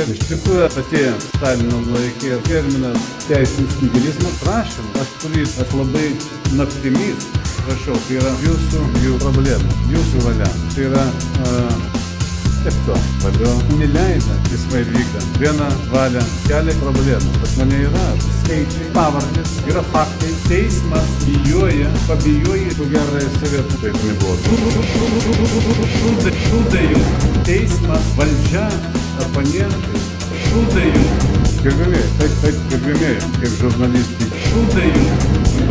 Iš tikrųjų atėjo Stalino laikė terminas teisinis nihilizmas prašymas, aš labai naktimis prašau, tai yra jūsų problema, jūsų valia, tai yra taip to, valio neleidžia teismai vykdant. Viena valia kelia problemų. Pas mane yra skaičiai, pavardės, yra faktai. Teismas pabijoja, ko gerai sovietų taip nebuvo. Šūdai jums. Teismas, valdžia, oponentai. Šūdai jums. Gerbėmėjai, taip, gerbėmėjai, kaip žurnalistai. Šūdai jums.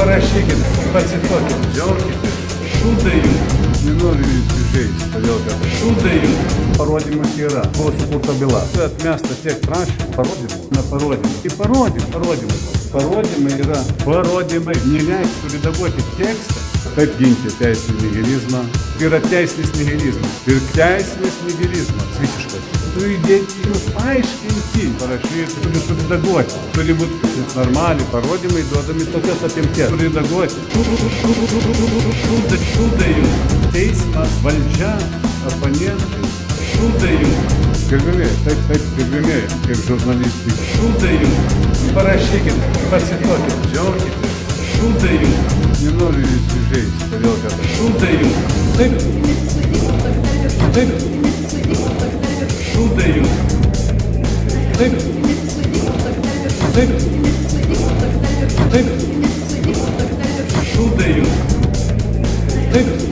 Parašykit, pacituokit, džiaukitės. Šūdai jums. Nenoriu jūs įžeisti, todėl kad šūdai jums. Parodymas yra, buvo sukurta byla. Atmesta tiek prašymų, parodymų, neparodymų. Tai parodymai. Parodymai yra parodymai. Neleistų redaguoti tekstą, kaip ginti teisinį nihilizmą. Tai yra teisinis nihilizmas. Ir teisinis nihilizmas visiškas. Turi įdėti, paaiškinti, parašyti, turi suredaguoti. Turi būti normaliai parodymai duodami tokios apimties. Turi redaguoti. Šūdai jums. Teismas, valdžia, oponentai. Šūdai jums. Gerbėmėjai, taip, gerbėmėjai, kaip žurnalistai. Šūdai jums. Parašykit, pacituokit, džiaukitės. Šūdai jums. Nenoriu jūs įžeisti, todėl kad šūdai jums. Taip. Šūdai jums. Taip. Šūdai jums. Taip.